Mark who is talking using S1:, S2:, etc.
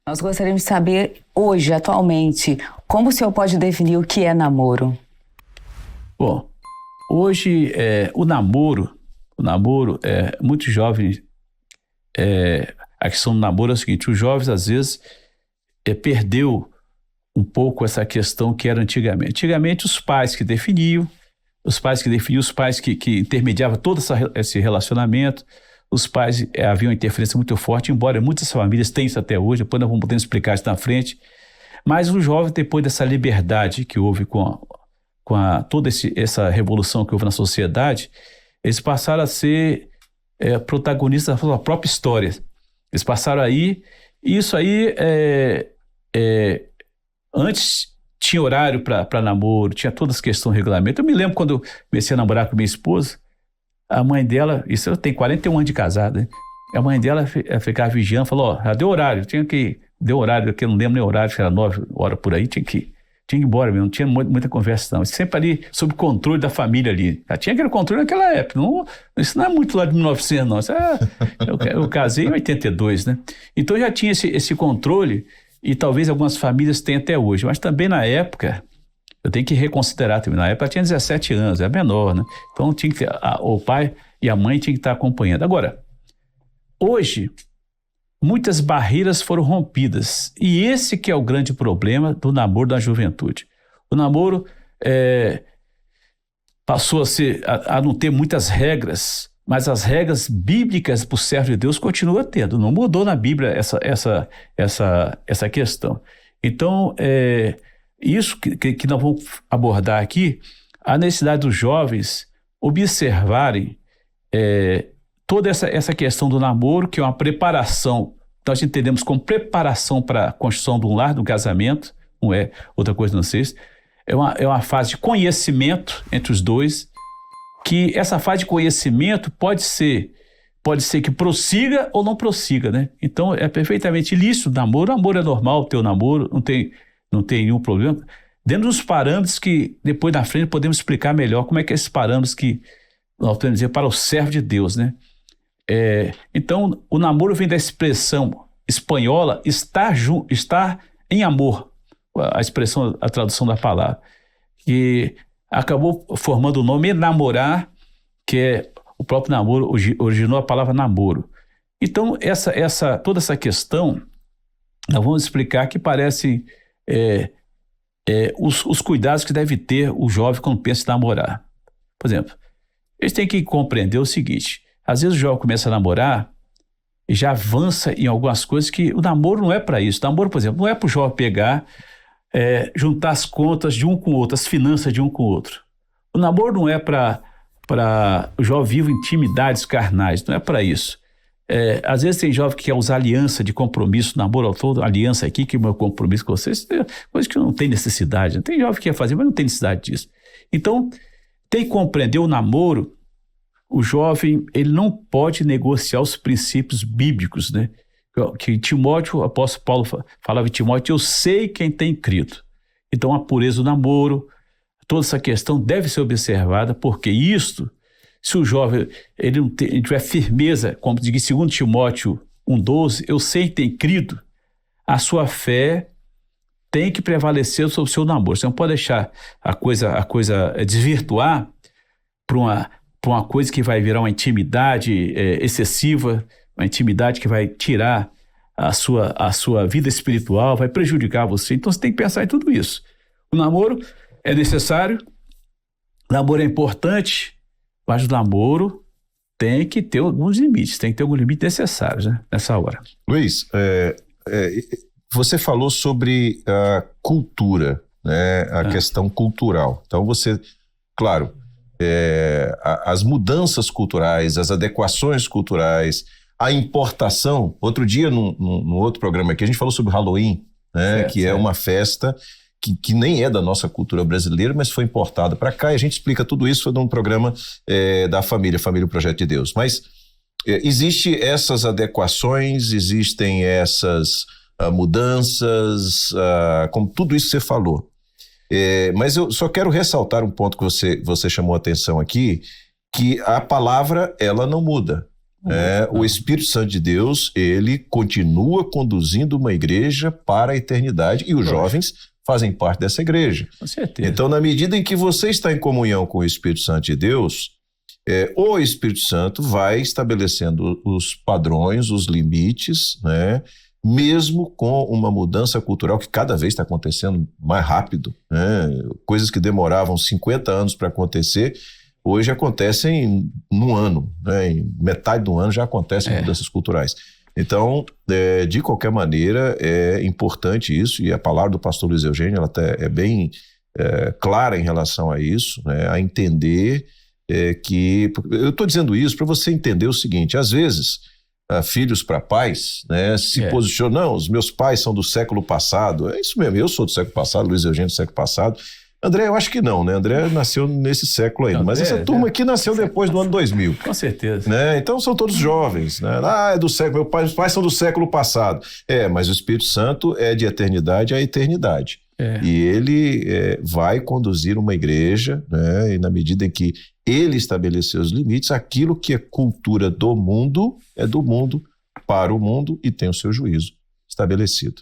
S1: Nós gostaríamos de saber, hoje, atualmente, como o senhor pode definir o que é namoro?
S2: Bom, hoje o namoro, muitos jovens, a questão do namoro é o seguinte: os jovens às vezes perdeu um pouco essa questão que era antigamente. Antigamente os pais que definiam, os pais que intermediavam todo esse relacionamento. Os pais havia uma interferência muito forte, embora muitas famílias tenham isso até hoje, depois nós vamos poder explicar isso na frente. Mas o jovem, depois dessa liberdade que houve toda essa revolução que houve na sociedade, eles passaram a ser protagonistas da sua própria história. Eles passaram aí, e isso aí, antes tinha horário para namoro, tinha todas as questões de regulamento. Eu me lembro quando eu comecei a namorar com minha esposa, a mãe dela, isso eu tenho 41 anos de casado, né? A mãe dela ficava vigiando, falou, já deu horário, deu horário, que eu não lembro nem o horário, que era 9 horas por aí, tinha que ir embora mesmo, não tinha muita conversa não, sempre ali sob controle da família ali, já tinha aquele controle naquela época, isso não é muito lá de 1900 não, eu casei em 82, né? Então já tinha esse controle, e talvez algumas famílias tenham até hoje, mas também na época, eu tenho que reconsiderar também. Na época ela tinha 17 anos, é menor, né? Então tinha que o pai e a mãe tinham que estar acompanhando. Agora, hoje, muitas barreiras foram rompidas. E esse que é o grande problema do namoro da juventude. O namoro passou a não ter muitas regras, mas as regras bíblicas para o servo de Deus continua tendo. Não mudou na Bíblia essa questão. Então, isso que nós vamos abordar aqui, a necessidade dos jovens observarem toda essa questão do namoro, que é uma preparação, nós entendemos como preparação para a construção de um lar, do casamento, não é outra coisa, não sei se é uma fase de conhecimento entre os dois, que essa fase de conhecimento pode ser que prossiga ou não prossiga, né? Então é perfeitamente lícito o namoro é normal ter o namoro, não tem nenhum problema, dentro dos parâmetros que depois na frente podemos explicar melhor como é que é esses parâmetros que nós podemos dizer para o servo de Deus, né? Então o namoro vem da expressão espanhola estar em amor, a tradução da palavra, que acabou formando o nome enamorar, que é o próprio namoro, originou a palavra namoro. Então toda essa questão nós vamos explicar que parece os cuidados que deve ter o jovem quando pensa em namorar. Por exemplo, eles têm que compreender o seguinte: às vezes o jovem começa a namorar e já avança em algumas coisas que o namoro não é para isso. O namoro, por exemplo, não é para o jovem pegar, juntar as contas de um com o outro, as finanças de um com o outro. O namoro não é para o jovem viver intimidades carnais, não é para isso. Às vezes tem jovem que quer usar aliança de compromisso, namoro todo, aliança aqui, que é o meu compromisso com vocês, coisa que não tem necessidade. Tem jovem que quer fazer, mas não tem necessidade disso. Então, tem que compreender o namoro. O jovem, ele não pode negociar os princípios bíblicos, né? Que Timóteo, o apóstolo Paulo falava em Timóteo, eu sei quem tem crido. Então, a pureza do namoro, toda essa questão deve ser observada, porque isto, se o jovem ele não tiver firmeza, como diz em 2 Timóteo 1,12, eu sei que tem crido, a sua fé tem que prevalecer sobre o seu namoro. Você não pode deixar a coisa desvirtuar para uma coisa que vai virar uma intimidade excessiva, uma intimidade que vai tirar a sua vida espiritual, vai prejudicar você. Então você tem que pensar em tudo isso. O namoro é necessário, o namoro é importante, mas o namoro tem que ter alguns limites, tem que ter alguns limites necessários, né, nessa hora.
S3: Luiz, você falou sobre a cultura, né, a questão cultural. Então você, claro, as mudanças culturais, as adequações culturais, a importação. Outro dia, num outro programa aqui, a gente falou sobre Halloween, né, que é uma festa que nem é da nossa cultura brasileira, mas foi importada para cá, e a gente explica tudo isso num programa da Família Projeto de Deus. Mas existem essas adequações, existem essas mudanças, como tudo isso que você falou. Mas eu só quero ressaltar um ponto que você chamou a atenção aqui, que a palavra, ela não muda. O Espírito Santo de Deus, ele continua conduzindo uma igreja para a eternidade e os jovens fazem parte dessa igreja.
S2: Com certeza.
S3: Então, na medida em que você está em comunhão com o Espírito Santo de Deus, o Espírito Santo vai estabelecendo os padrões, os limites, né? Mesmo com uma mudança cultural que cada vez está acontecendo mais rápido, né? Coisas que demoravam 50 anos para acontecer, hoje acontecem num ano, né? Em metade do ano já acontecem mudanças culturais. Então, de qualquer maneira, é importante isso, e a palavra do pastor Luiz Eugênio ela até é bem clara em relação a isso, né? A entender que... Eu estou dizendo isso para você entender o seguinte: às vezes, filhos para pais, né, se posicionam, não, os meus pais são do século passado, é isso mesmo, eu sou do século passado, Luiz Eugênio do século passado, André, eu acho que não, né? André nasceu nesse século ainda, mas essa turma aqui nasceu depois do ano 2000.
S2: Com certeza.
S3: Né? Então são todos jovens, né? É do século, meus pais são do século passado. Mas o Espírito Santo é de eternidade a eternidade. E ele vai conduzir uma igreja, né? E na medida em que ele estabeleceu os limites, aquilo que é cultura do mundo é do mundo para o mundo e tem o seu juízo estabelecido.